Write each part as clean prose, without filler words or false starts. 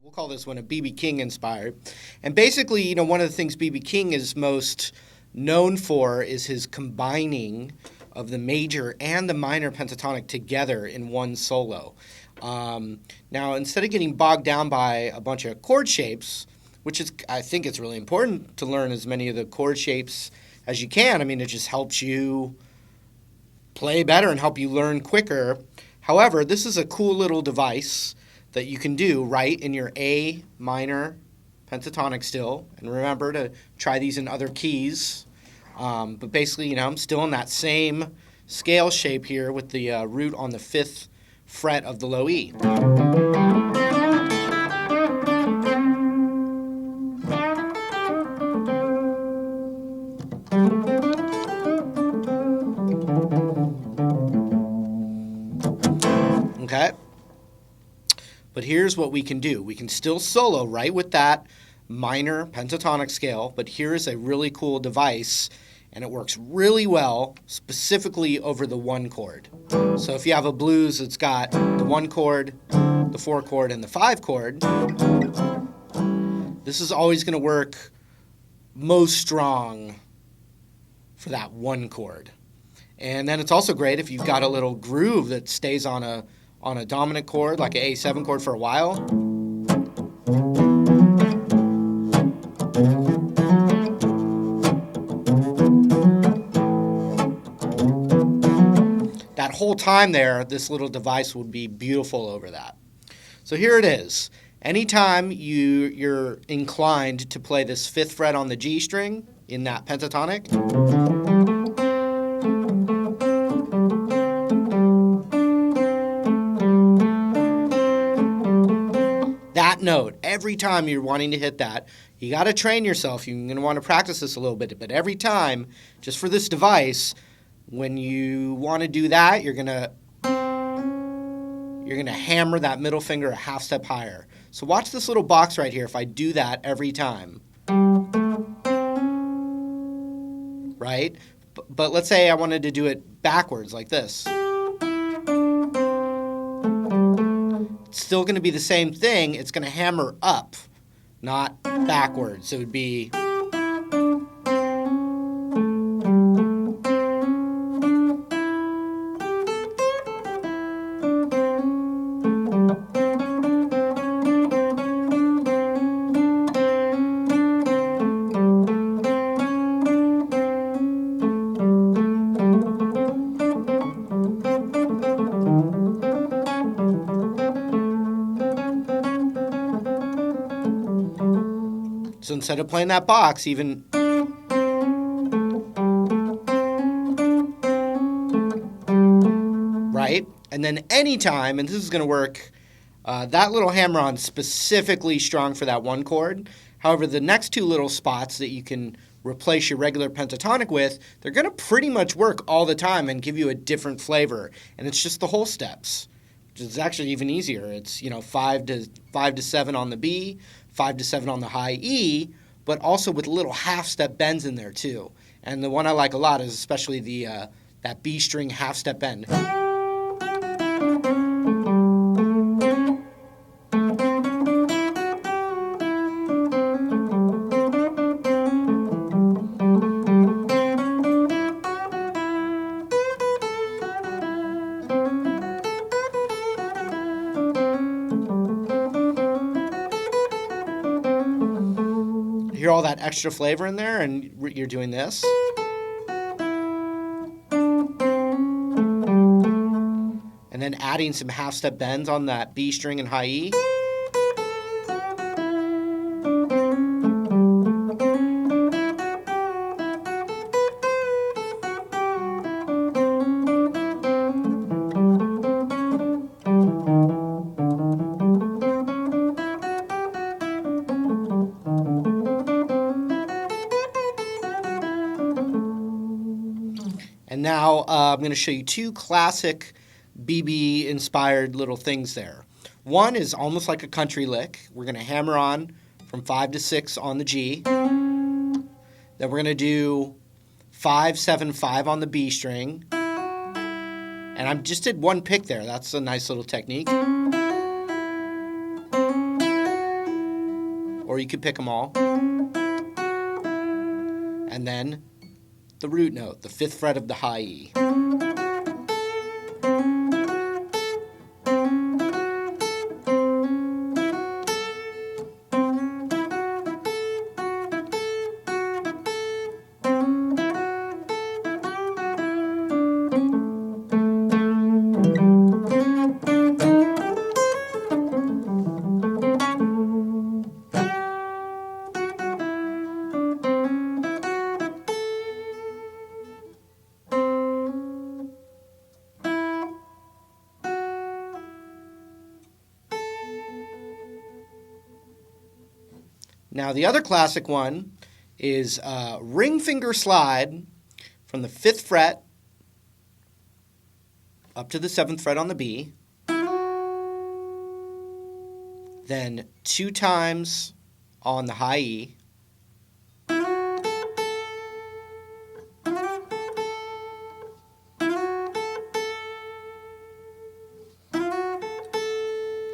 We'll call this one a B.B King inspired. And basically, one of the things B.B King is most known for is his combining of the major and the minor pentatonic together in one solo. Now, instead of getting bogged down by a bunch of chord shapes, I think it's really important to learn as many of the chord shapes as you can. I mean, it just helps you play better and help you learn quicker. However, this is a cool little device that you can do right in your A minor pentatonic still. And remember to try these in other keys. But basically, I'm still in that same scale shape here with the root on the 5th fret of the low E. Okay? But here's what we can do. We can still solo right with that minor pentatonic scale, but here's a really cool device, and it works really well specifically over the 1 chord. So if you have a blues that's got the 1 chord, the 4 chord, and the 5 chord, this is always going to work most strong for that 1 chord. And then it's also great if you've got a little groove that stays on a dominant chord, like an A7 chord for a while. That whole time there, this little device would be beautiful over that. So here it is. Anytime you're inclined to play this 5th fret on the G string in that pentatonic, that note, every time you're wanting to hit that, you got to train yourself. You're going to want to practice this a little bit, but every time, just for this device, when you want to do that, you're going to hammer that middle finger a half step higher. So watch this little box right here if I do that every time. Right? But let's say I wanted to do it backwards like this. It's still going to be the same thing. It's going to hammer up, not backwards. It would be... So instead of playing that box, even... Right? And then anytime, and this is going to work, that little hammer-on specifically strong for that 1 chord. However, the next 2 little spots that you can replace your regular pentatonic with, they're going to pretty much work all the time and give you a different flavor. And it's just the whole steps, which is actually even easier. It's 5 to 7 on the B, 5 to 7 on the high E, but also with little half-step bends in there too. And the one I like a lot is especially that B string half-step bend. Hear all that extra flavor in there, and you're doing this. And then adding some half-step bends on that B string and high E. And now I'm going to show you 2 classic B.B. inspired little things there. One is almost like a country lick. We're going to hammer on from 5 to 6 on the G. Then we're going to do 5, 7, 5 on the B string. And I just did one pick there. That's a nice little technique. you could pick them all. And then the root note, the 5th fret of the high E. Now, the other classic one is ring finger slide from the 5th fret up to the 7th fret on the B, then 2 times on the high E,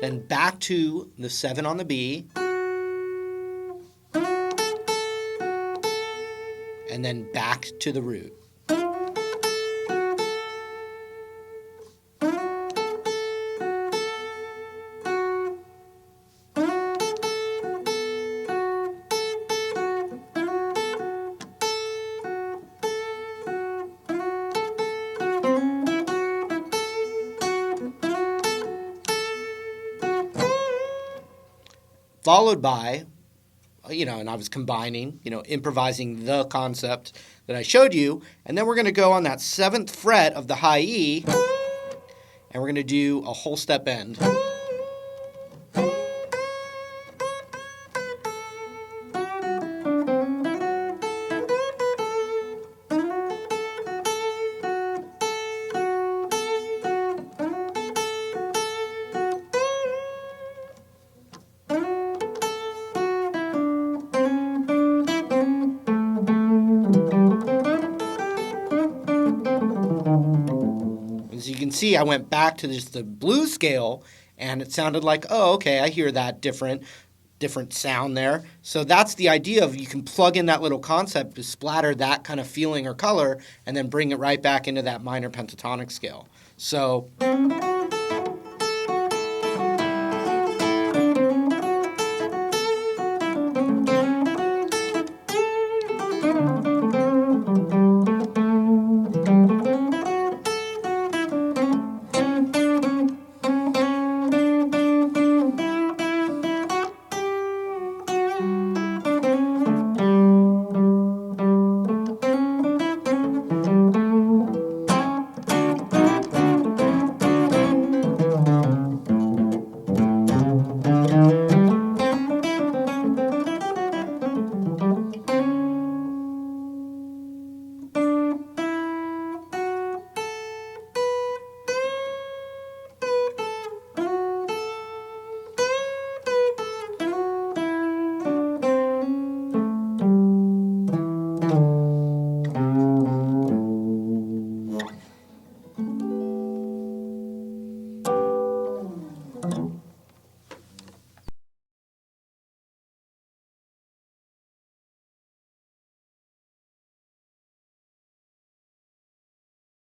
then back to the 7 on the B, and then back to the root. Followed by, and I was combining, improvising the concept that I showed you. And then we're going to go on that 7th fret of the high E, and we're going to do a whole step bend. As you can see, I went back to just the blues scale, and it sounded like, oh, okay, I hear that different sound there. So that's the idea of you can plug in that little concept to splatter that kind of feeling or color, and then bring it right back into that minor pentatonic scale. So